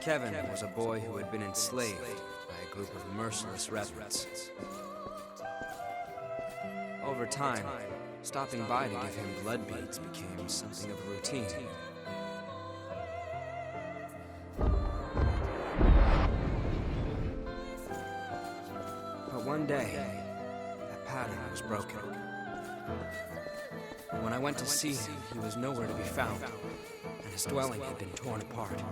Kevin was a boy who had been enslaved by a group of merciless revenants. Over time, stopping by to give him blood beads became something of a routine. But one day, that pattern was broken. When I went to see him, he was nowhere to be found, and his dwelling had been torn apart.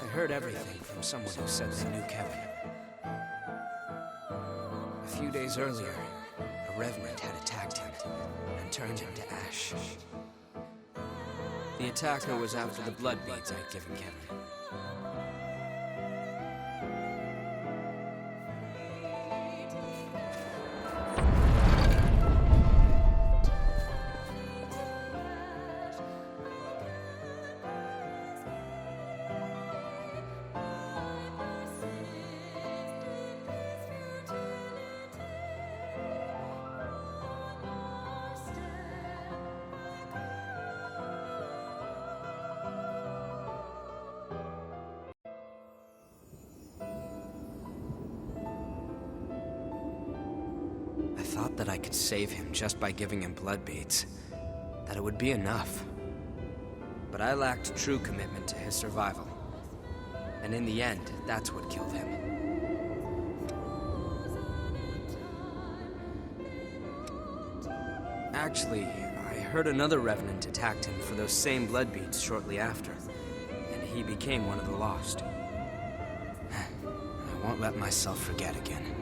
I heard everything from someone who said they knew Kevin. A few days earlier, a revenant had attacked him and turned him to ash. The attacker was after the blood beads I'd given Kevin. I thought that I could save him just by giving him blood beads, that it would be enough. But I lacked true commitment to his survival. And in the end, that's what killed him. Actually, I heard another revenant attacked him for those same blood beads shortly after, and he became one of the lost. I won't let myself forget again.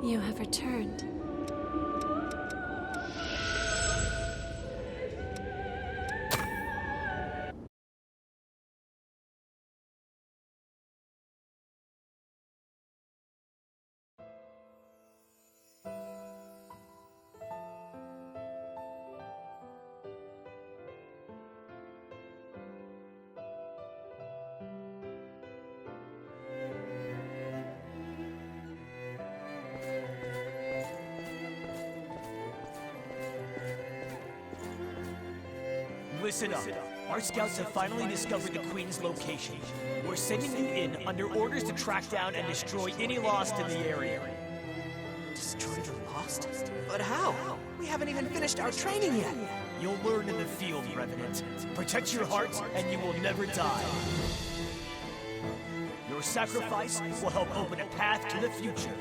You have returned. Listen up. Our scouts have finally discovered the Queen's location. We're sending you in under orders to track down and destroy any Lost in the area. Destroy the Lost? But how? We haven't even finished our training yet. You'll learn in the field, Revenant. Protect your heart, and you will never die. Your sacrifice will help open a path to the future.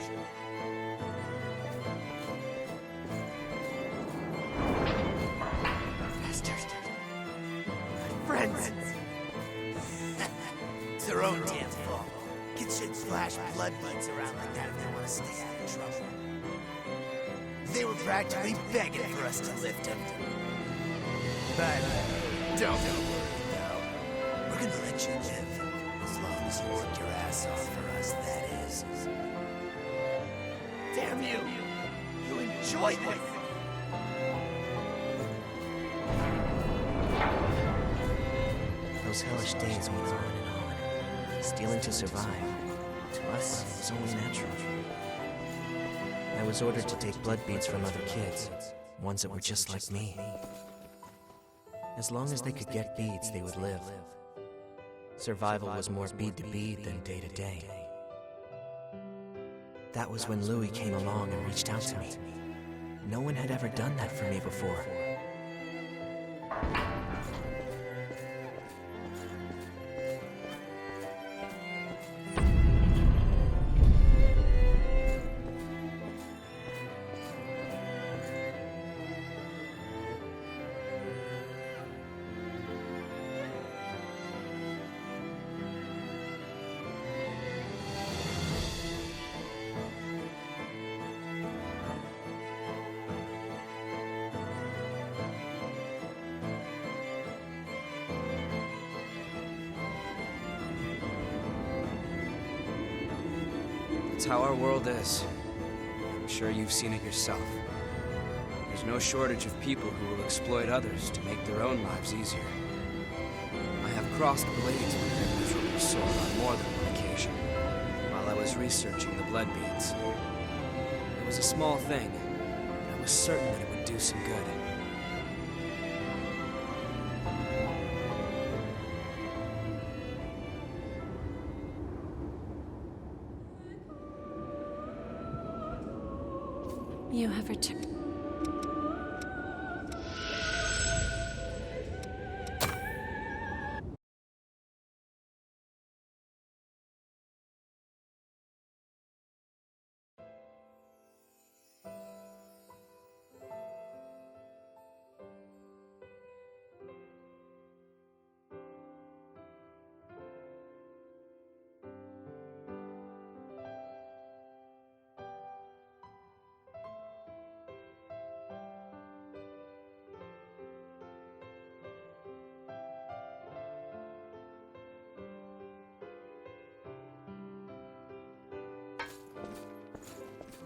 Friends! It's their own damn fault. Kids should flash blood beads around like that if they want to stay out of trouble. They were practically begging for us to lift him. But don't worry, though. We're gonna let you live. As long as you work your ass off for us, that is. Damn you! You enjoyed this! Those hellish days went on and on. Stealing to survive. To us, it was only natural. I was ordered to take blood beads from other kids, ones that were just like me. As long as they could get beads, they would live. Survival was more bead to bead than day to day. That was when Louis came along and reached out to me. No one had ever done that for me before. It's how our world is. I'm sure you've seen it yourself. There's no shortage of people who will exploit others to make their own lives easier. I have crossed blades with their miserable sword on more than one occasion, while I was was researching the blood beads. It was a small thing, but I was certain that it would do some good. You have returned.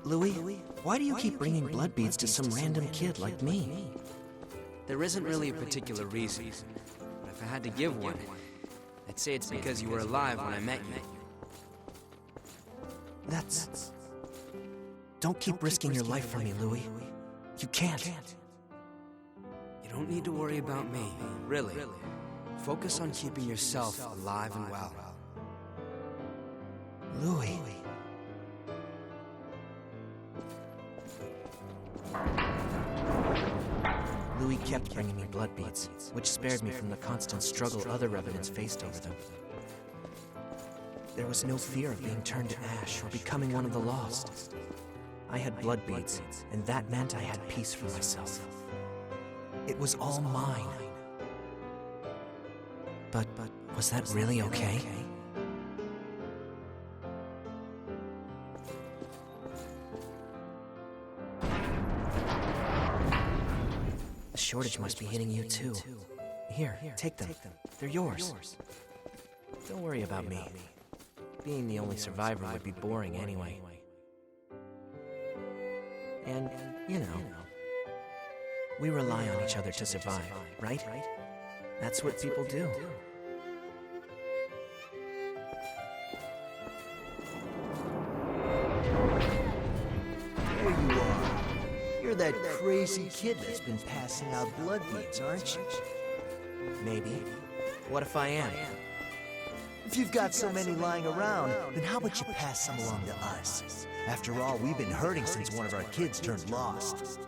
Louis, why do you keep bringing blood beads to some random kid like me? There isn't really a particular reason, but if I had to give one, I'd say it's because you were alive when I met you. That's... Don't keep risking your life for me, Louis. You can't. You don't need to worry about me, really. Focus on keeping yourself alive and well. Louis... Louis kept bringing me blood beads, which spared me from the constant struggle other revenants faced over them. There was no fear of being turned to ash or becoming one of the lost. I had blood beads, and that meant I had peace for myself. It was all mine. But was that really okay? The shortage must be hitting you too. Here, take them. They're yours. Don't worry about me. Being the only survivor would be boring anyway. And, you know, we rely on each other to survive, right? That's what people do. There you are. You're that crazy kid that's been passing out blood beads, aren't you? Maybe. What if I am? If you've got so many lying around, then how about you pass some along to us? After all, we've been hurting since one of our kids turned lost.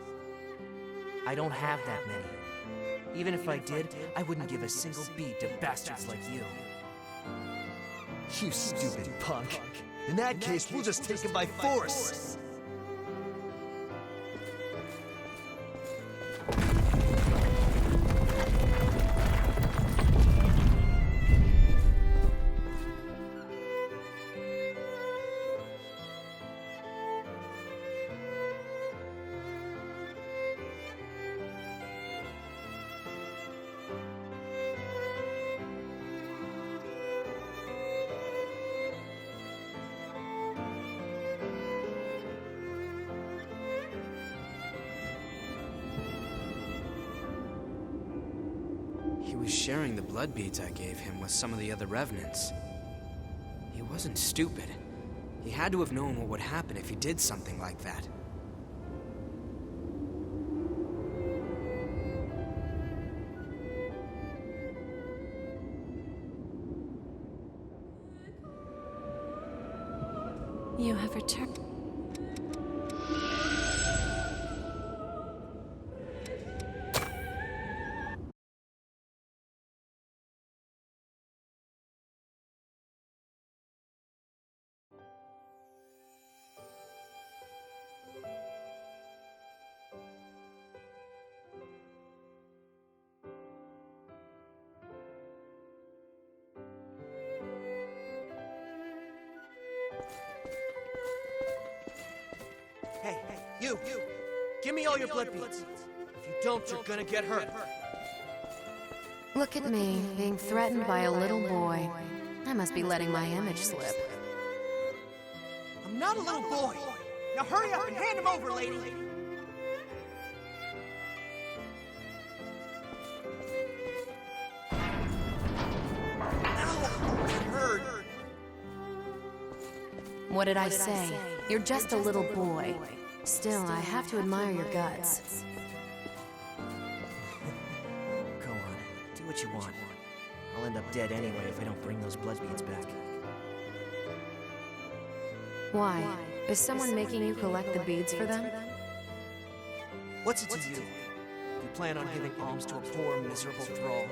I don't have that many. Even if I did, I wouldn't give a single bead to bastards like you. You stupid punk. In that case, we'll just take him by force. He was sharing the blood beads I gave him with some of the other revenants. He wasn't stupid. He had to have known what would happen if he did something like that. You have returned. Hey, you! Give me all your blood beads. If you don't, you're gonna get hurt. Look at me, being threatened by a little boy. I must be letting my image slip. I'm not a little boy. Now hurry up and hand him over, lady. Ow! It hurt. What did I say? You're just a little boy. Still, I have to admire your guts. Go on, do what you want. I'll end up dead anyway if I don't bring those blood beads back. Why? Is someone making you collect the beads for them? What's it to you? You plan on giving alms to a poor, miserable thrall?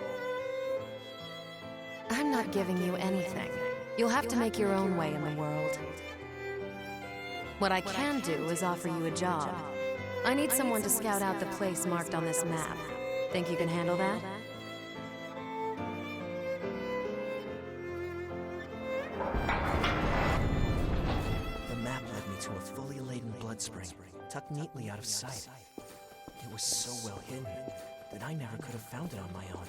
I'm not giving you anything. You'll have to make your own way in the world. What I can do is offer you a job. I need someone to scout out the place marked on this map. Think you can handle that? The map led me to a fully laden blood spring, tucked neatly out of sight. It was so well hidden that I never could have found it on my own.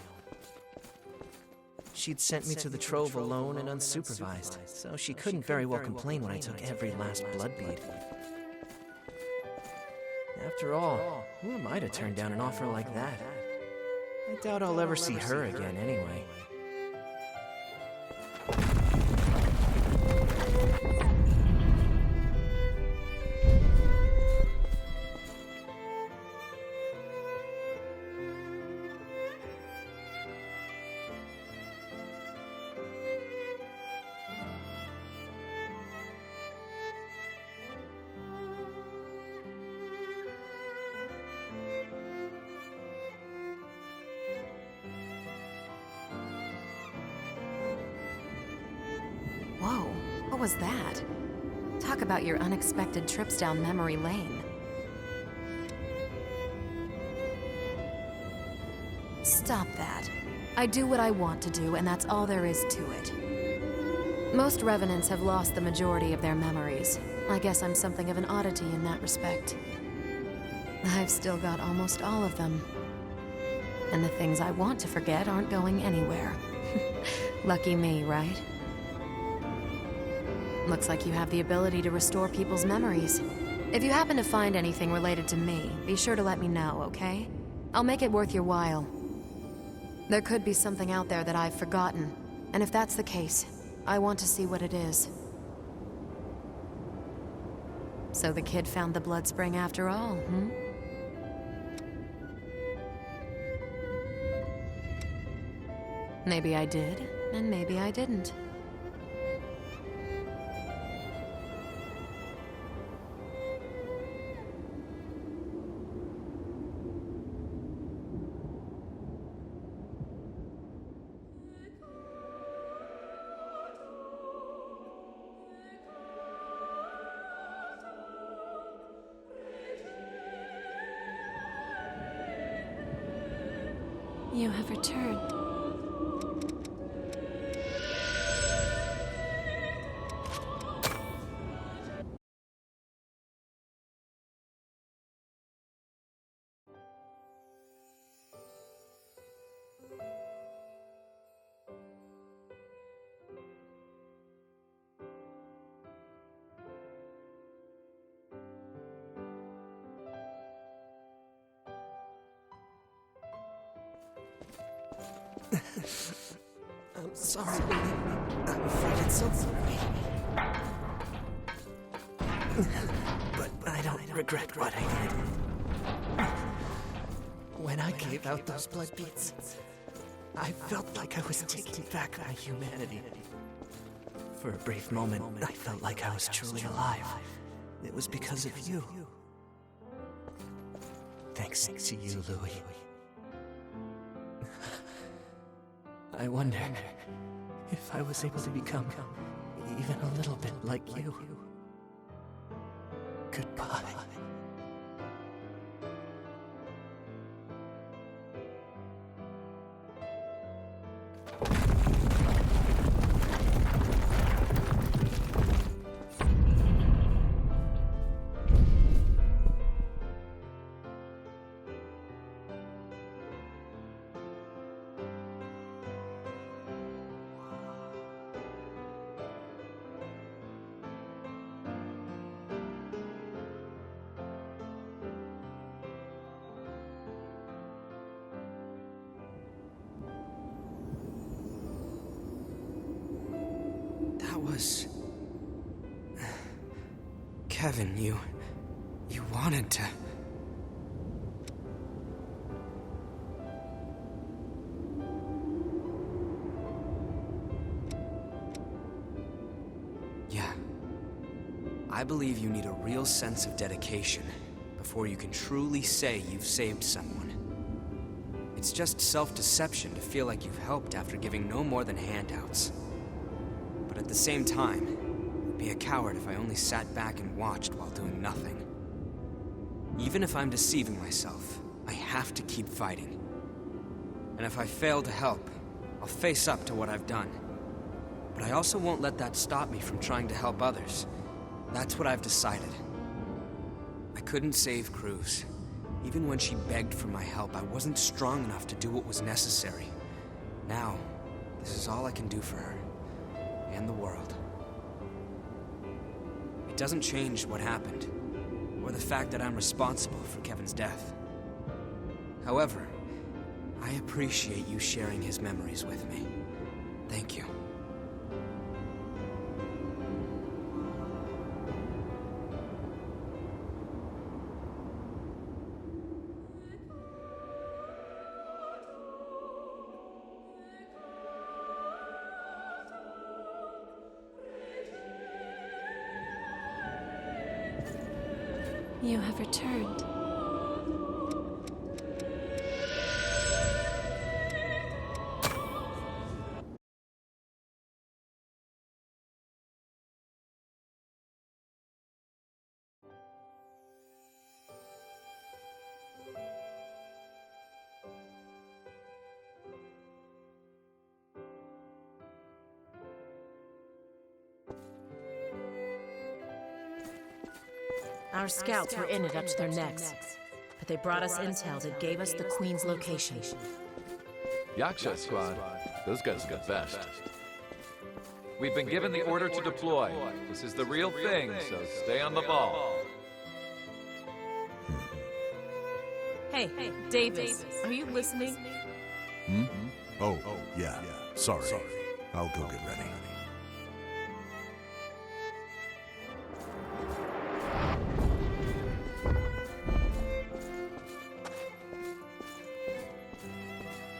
She'd sent me to the Trove alone and unsupervised, so she couldn't very well complain when I took every last blood bead. After all, who am I to turn down an offer like that? I doubt I'll ever see her again anyway. Whoa, what was that? Talk about your unexpected trips down memory lane. Stop that. I do what I want to do, and that's all there is to it. Most revenants have lost the majority of their memories. I guess I'm something of an oddity in that respect. I've still got almost all of them. And the things I want to forget aren't going anywhere. Lucky me, right? Looks like you have the ability to restore people's memories. If you happen to find anything related to me, be sure to let me know, okay? I'll make it worth your while. There could be something out there that I've forgotten, and if that's the case, I want to see what it is. So the kid found the blood spring after all, hmm? Maybe I did, and maybe I didn't. You have returned. I'm sorry, Lily. I'm afraid it's so sorry. But I don't regret what I did. When I gave out those blood beads, I felt like I was taking back my humanity. For a brief moment, I felt like I was truly alive. It was because of you. Thanks to you, Louis. I wonder if I was able to become even a little bit like you. Goodbye. That was... Kevin, you wanted to... Yeah. I believe you need a real sense of dedication before you can truly say you've saved someone. It's just self-deception to feel like you've helped after giving no more than handouts. But at the same time, I'd be a coward if I only sat back and watched while doing nothing. Even if I'm deceiving myself, I have to keep fighting. And if I fail to help, I'll face up to what I've done. But I also won't let that stop me from trying to help others. That's what I've decided. I couldn't save Cruz. Even when she begged for my help, I wasn't strong enough to do what was necessary. Now, this is all I can do for her. And the world. It doesn't change what happened, or the fact that I'm responsible for Kevin's death. However, I appreciate you sharing his memories with me. Thank you. You have returned. Our scouts were in it up to their necks, but they brought us intel that gave us the Queen's location. Yaksha squad, those guys are the best. We've been given the order to deploy. This is the real thing, so stay on the ball. Hey, Davis, are you listening? Oh, yeah. Sorry. I'll go get ready.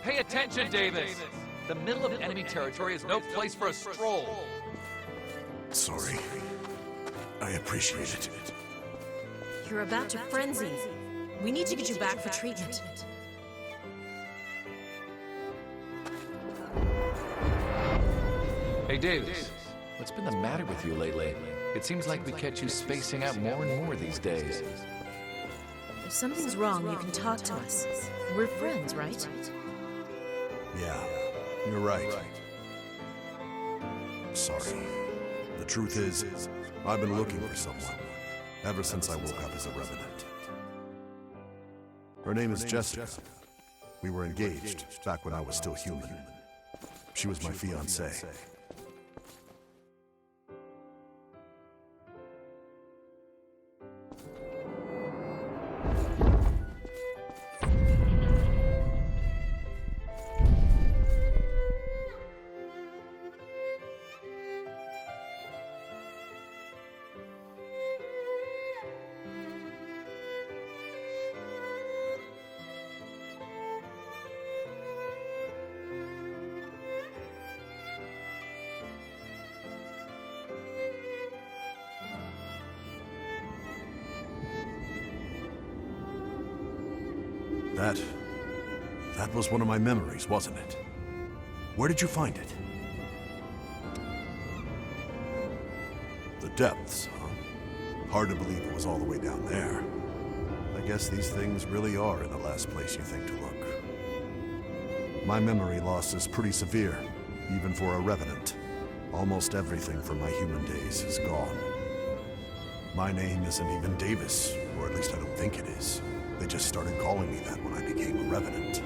Pay attention, Davis! The middle of enemy territory is no place for a stroll. Sorry. I appreciate it. You're about to frenzy. We need to get you back for treatment. Hey, Davis, what's been the matter with you lately? It seems like we catch you spacing out more and more these days. If something's wrong, you can talk to us. We're friends, right? Yeah, you're right. Sorry. The truth is, I've been looking for someone ever since I woke up as a Revenant. Her name is Jessica. We were engaged back when I was still human. She was my fiancée. That was one of my memories, wasn't it? Where did you find it? The depths, huh? Hard to believe it was all the way down there. I guess these things really are in the last place you think to look. My memory loss is pretty severe, even for a Revenant. Almost everything from my human days is gone. My name isn't even Davis, or at least I don't think it is. They just started calling me that when I became a Revenant.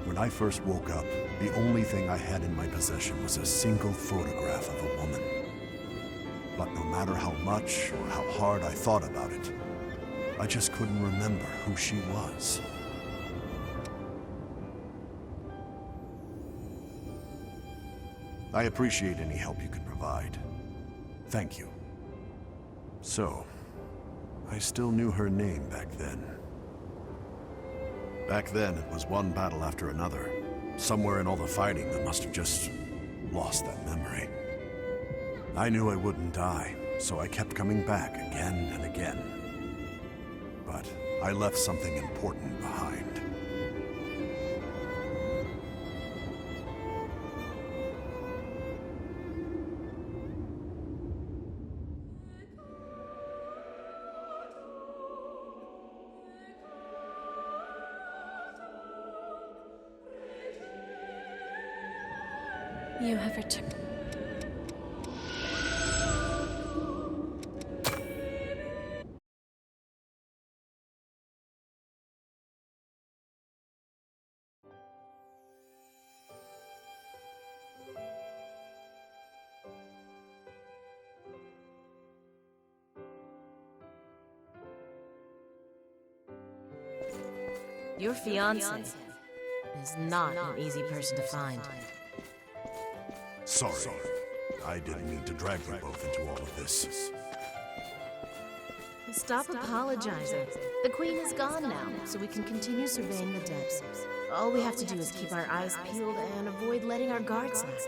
When I first woke up, the only thing I had in my possession was a single photograph of a woman. But no matter how much or how hard I thought about it, I just couldn't remember who she was. I appreciate any help you can provide. Thank you. So, I still knew her name back then. Back then, it was one battle after another. Somewhere in all the fighting, I must have just lost that memory. I knew I wouldn't die, so I kept coming back again and again. But I left something important behind. You have returned. Your fiancé is not an easy person to find. Sorry. I didn't mean to drag you both into all of this. Stop apologizing. The Queen is gone now, so we can continue surveying the depths. All we have to do is keep our eyes peeled and avoid letting our guard slack.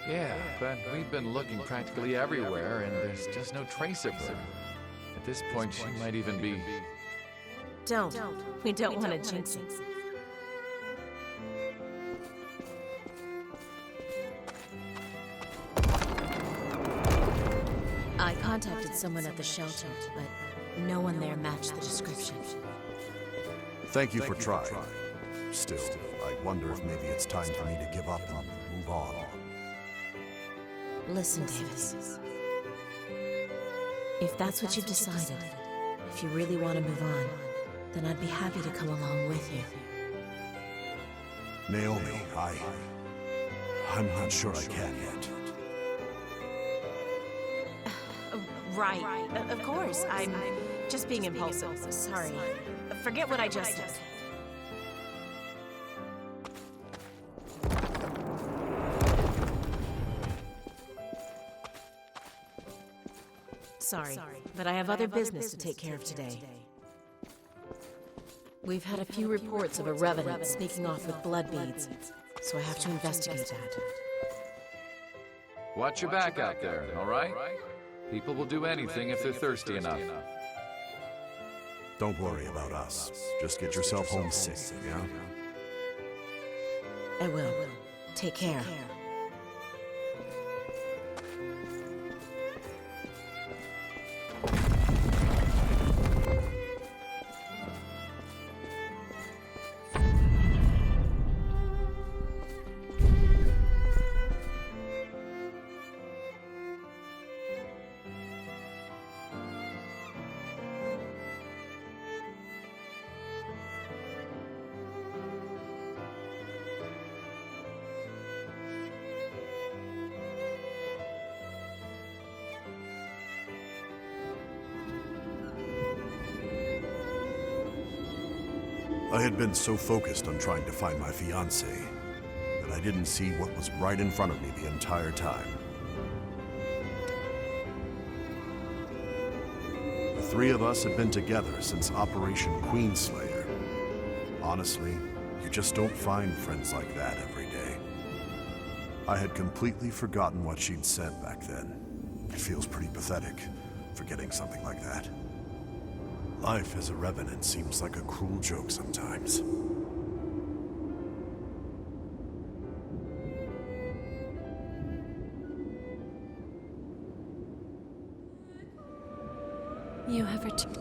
Yeah, but we've been looking practically everywhere, and there's just no trace of her. At this point, she might even be... Don't. We don't want to jinx it. I contacted someone at the shelter, but no one there matched the description. Thank you for trying. Still, I wonder if maybe it's time for me to give up and move on. Listen, Davis. If that's what you've decided, if you really want to move on, then I'd be happy to come along with you. Naomi, I'm not sure I can yet. Right. Of course. I'm just being impulsive. Sorry. Forget what I just said. Sorry, but I have other business to take care of today. We've had a few reports of a revenant sneaking off with blood beads, so I have to investigate that. Watch your back out there, all right? People will do anything if they're thirsty enough. Don't worry about us. Just get yourself home safe, yeah? I will. Take care. I had been so focused on trying to find my fiancée that I didn't see what was right in front of me the entire time. The three of us had been together since Operation Queenslayer. Honestly, you just don't find friends like that every day. I had completely forgotten what she'd said back then. It feels pretty pathetic, forgetting something like that. Life as a revenant seems like a cruel joke sometimes. You have returned.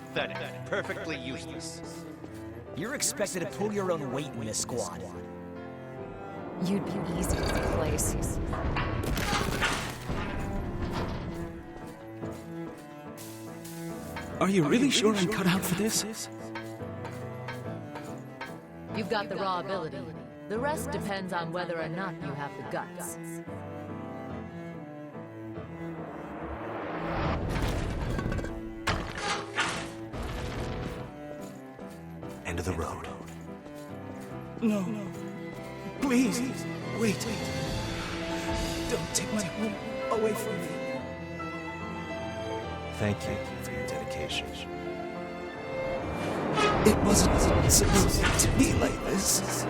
pathetic, perfectly useless. You're expected to pull your own weight in this squad. You'd be easy to replace. Are you really sure I'm cut out for this? You've got the raw ability. The rest depends on whether or not you have the guts. End of the road. No. Please, wait. Don't take my home away from me. Thank you for your dedication. It wasn't supposed to be like this.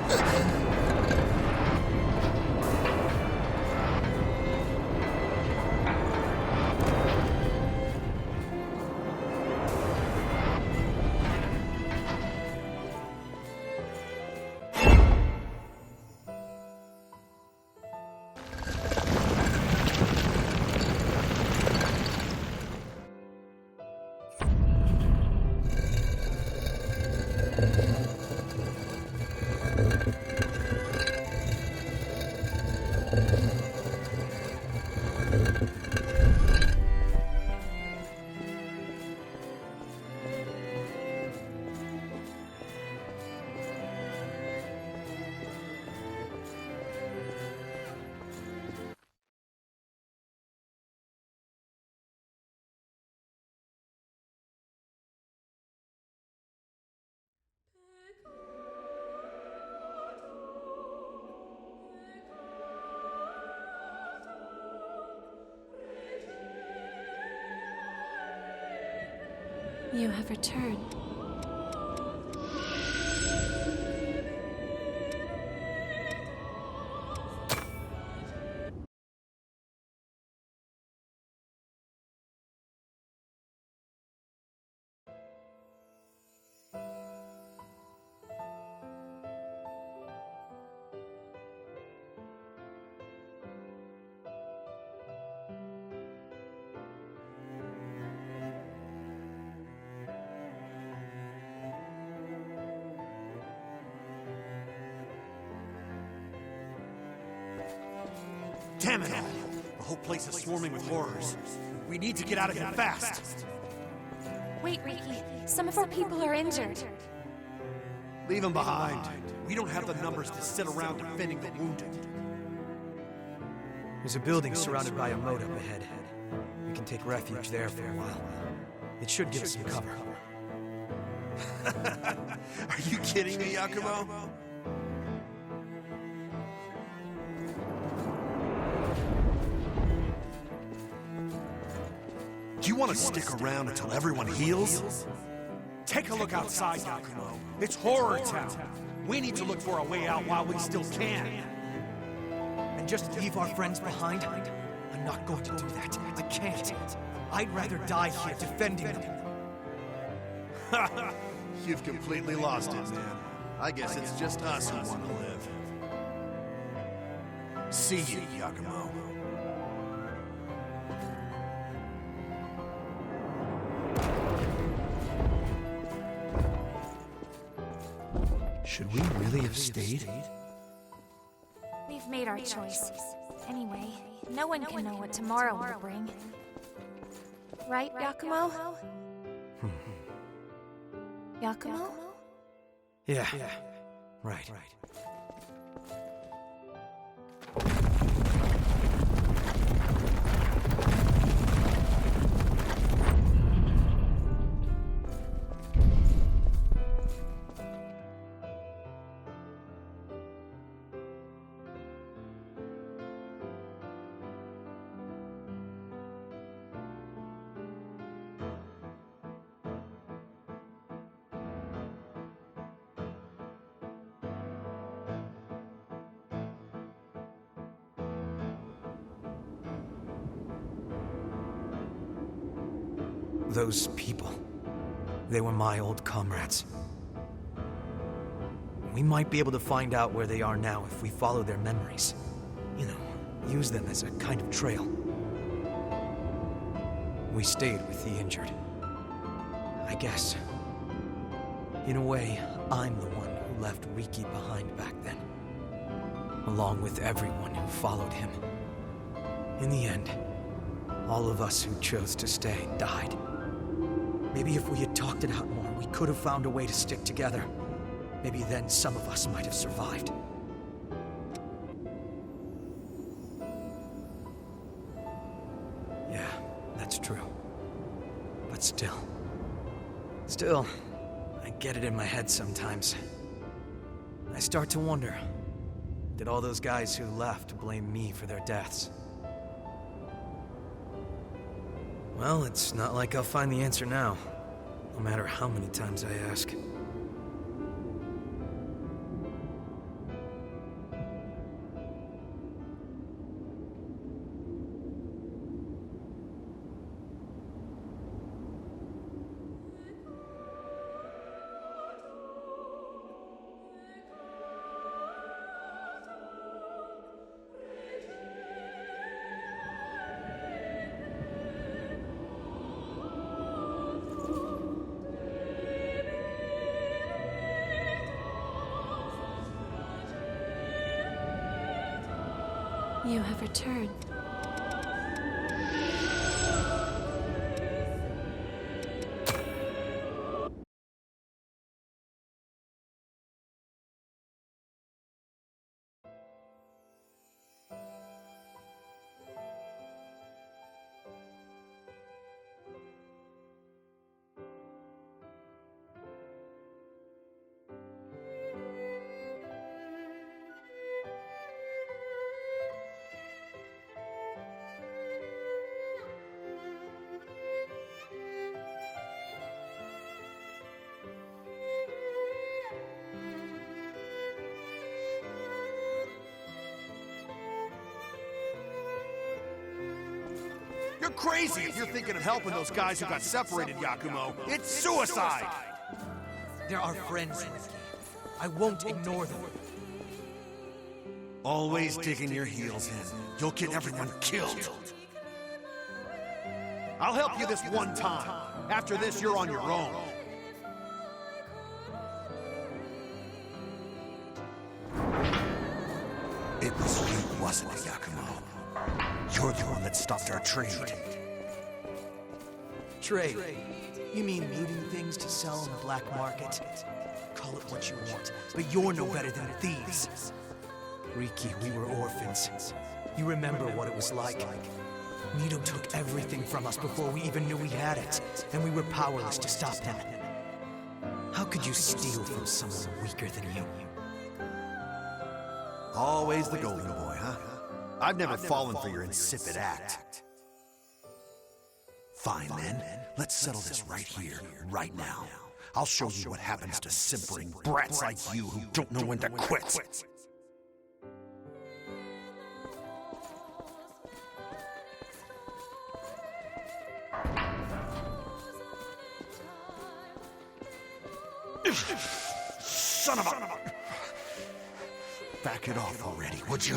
You have returned. Damn it all! The whole place is swarming with horrors. We need to get out of here fast! Wait, Riki. Some of our people are injured. Leave them behind. We don't have the numbers to sit around defending the wounded. There's a building surrounded by a moat up ahead. We can take refuge there for a while. It should give us some cover. Are you kidding me, Yakumo? Do you want to stick around until everyone heals? Take a look outside, Yakumo. It's Horror Town. We need to look for a way out while we still can. And just leave our friends behind? I'm not going to do that. I can't. I'd rather die here defending them. You've completely lost it, man. I guess it's just us who want to live. See you, Yakumo. Should we really have stayed? We've made our choice. Anyway, no one can know what tomorrow will bring. Right, Yakumo? Yakumo? Yeah. Right. Those people, they were my old comrades. We might be able to find out where they are now if we follow their memories. You know, use them as a kind of trail. We stayed with the injured. I guess. In a way, I'm the one who left Riki behind back then. Along with everyone who followed him. In the end, all of us who chose to stay died. Maybe if we had talked it out more, we could have found a way to stick together. Maybe then some of us might have survived. Yeah, that's true. But still, I get it in my head sometimes. I start to wonder, did all those guys who left blame me for their deaths? Well, it's not like I'll find the answer now, no matter how many times I ask. You have returned. You're crazy if you're thinking of helping those guys who got separated, Yakumo. It's suicide! They're our friends, Riki. I won't ignore them. Always digging your heels in. You'll get everyone killed. I'll help you this one time. After this, you're on your own. It was you, wasn't it, Yakumo? You're the one that stopped our trade. Trade? You mean looting things to sell on the black market? Call it what you want, but you're no better than thieves. Riki, we were orphans. You remember what it was like. Nito took everything from us before we even knew we had it, and we were powerless to stop him. How could you steal from someone weaker than you? Always the golden boy, huh? I've never fallen for your insipid act. Fine then, let's settle this right here, right now. I'll show you what happens to simpering brats like you who don't know when to quit. Son of a... Back it off already, would you?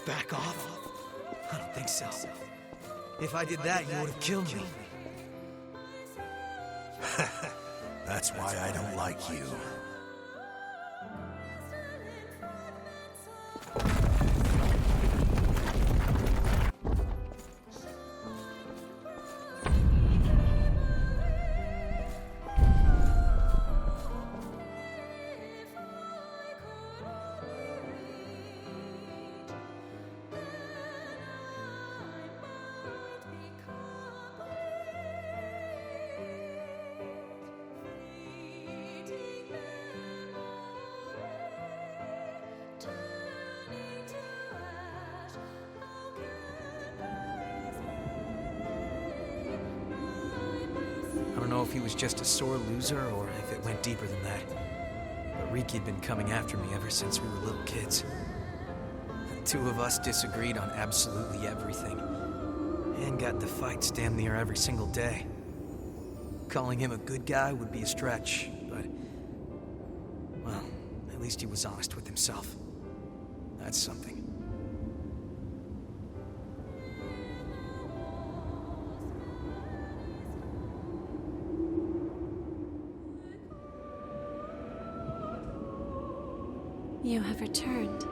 Back off? I don't think so. If I did that, you would have killed me. That's why I don't like you. I don't know if he was just a sore loser or if it went deeper than that. But Riki had been coming after me ever since we were little kids. The two of us disagreed on absolutely everything. And got into fights damn near every single day. Calling him a good guy would be a stretch, but... well, at least he was honest with himself. That's something. You have returned.